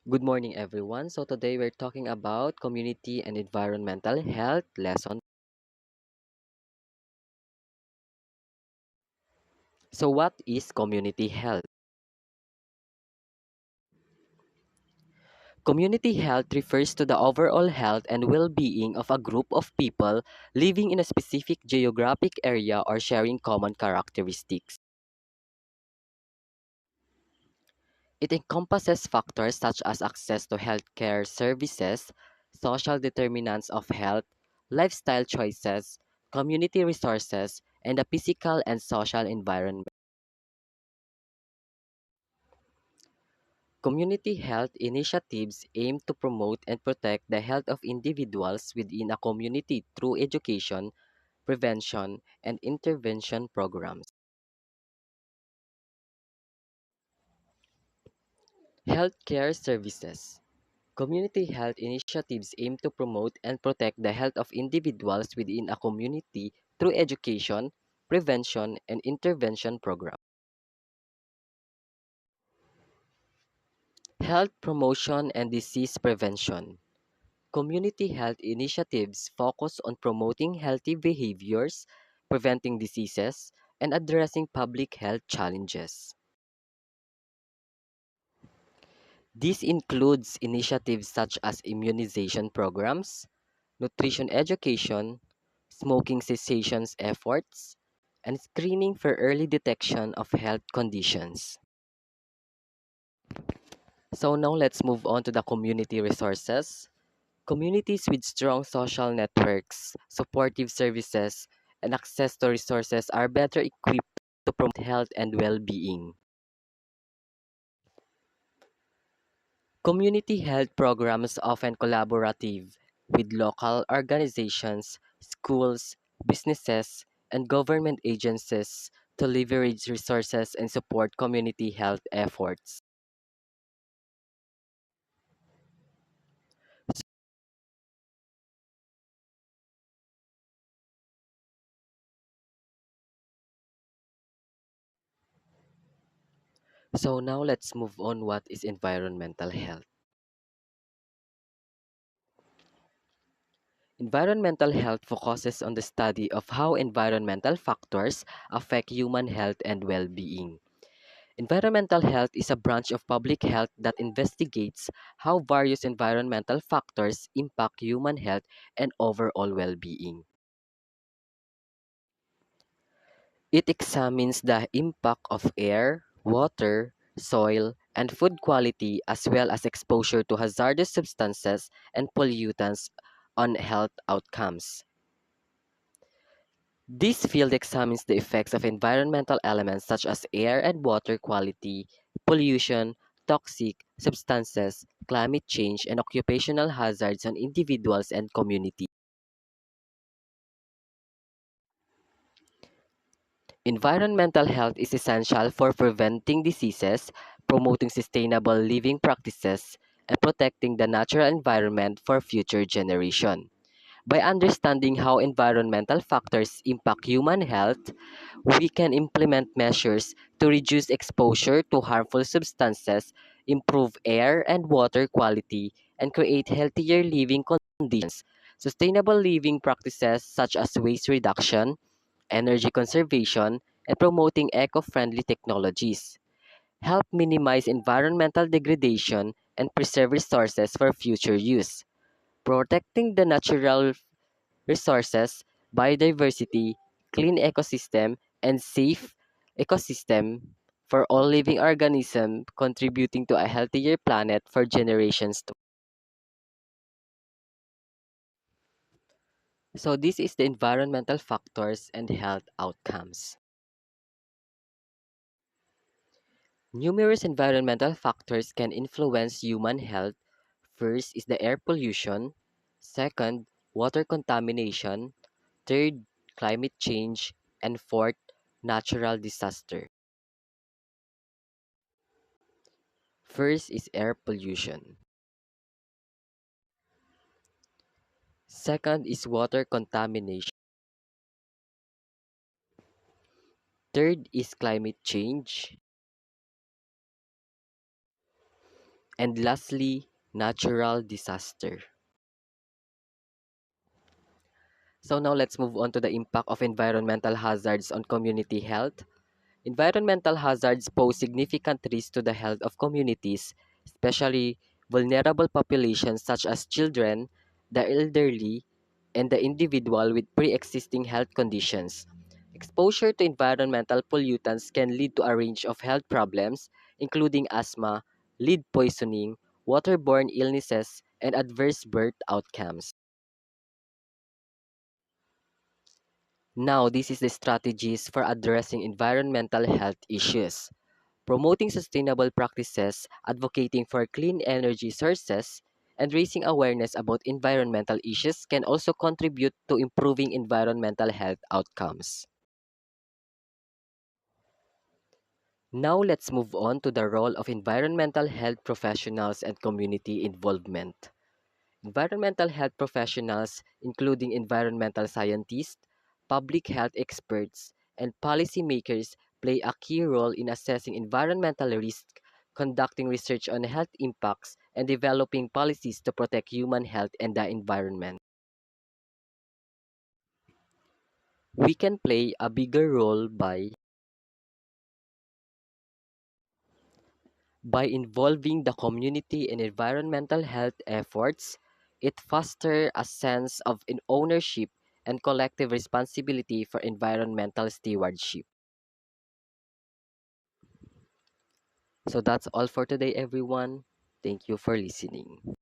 Good morning, everyone. So today we're talking about community and environmental health lesson. So what is community health? Community health refers to the overall health and well-being of a group of people living in a specific geographic area or sharing common characteristics. It encompasses factors such as access to healthcare services, social determinants of health, lifestyle choices, community resources, and the physical and social environment. Community health initiatives aim to promote and protect the health of individuals within a community through education, prevention, and intervention programs. Healthcare services. Community health initiatives aim to promote and protect the health of individuals within a community through education, prevention, and intervention programs. Health promotion and disease prevention. Community health initiatives focus on promoting healthy behaviors, preventing diseases, and addressing public health challenges. This includes initiatives such as immunization programs, nutrition education, smoking cessation efforts, and screening for early detection of health conditions. So now let's move on to the community resources. Communities with strong social networks, supportive services, and access to resources are better equipped to promote health and well-being. Community health programs often collaborative with local organizations, schools, businesses, and government agencies to leverage resources and support community health efforts. So now let's move on what is environmental health. Environmental health focuses on the study of how environmental factors affect human health and well-being. Environmental health is a branch of public health that investigates how various environmental factors impact human health and overall well-being. It examines the impact of air, water, soil, and food quality as well as exposure to hazardous substances and pollutants on health outcomes. This field examines the effects of environmental elements such as air and water quality, pollution, toxic substances, climate change, and occupational hazards on individuals and communities. Environmental health is essential for preventing diseases, promoting sustainable living practices, and protecting the natural environment for future generations. By understanding how environmental factors impact human health, we can implement measures to reduce exposure to harmful substances, improve air and water quality, and create healthier living conditions. Sustainable living practices such as waste reduction, energy conservation, and promoting eco-friendly technologies help minimize environmental degradation and preserve resources for future use. Protecting the natural resources, biodiversity, clean ecosystem, and safe ecosystem for all living organisms contributing to a healthier planet for generations to. So this is the environmental factors and health outcomes. Numerous environmental factors can influence human health. First is the air pollution, second, water contamination, third, climate change, and fourth, natural disaster. First is air pollution. Second is water contamination. Third is climate change. And lastly, natural disaster. So now let's move on to the impact of environmental hazards on community health. Environmental hazards pose significant risks to the health of communities, especially vulnerable populations such as children, the elderly, and the individual with pre-existing health conditions. Exposure to environmental pollutants can lead to a range of health problems, including asthma, lead poisoning, waterborne illnesses, and adverse birth outcomes. Now, this is the strategies for addressing environmental health issues. Promoting sustainable practices, advocating for clean energy sources, and raising awareness about environmental issues can also contribute to improving environmental health outcomes. Now let's move on to the role of environmental health professionals and community involvement. Environmental health professionals, including environmental scientists, public health experts, and policymakers, play a key role in assessing environmental risk, conducting research on health impacts, and developing policies to protect human health and the environment. We can play a bigger role by involving the community in environmental health efforts. It fosters a sense of ownership and collective responsibility for environmental stewardship. So that's all for today, everyone. Thank you for listening.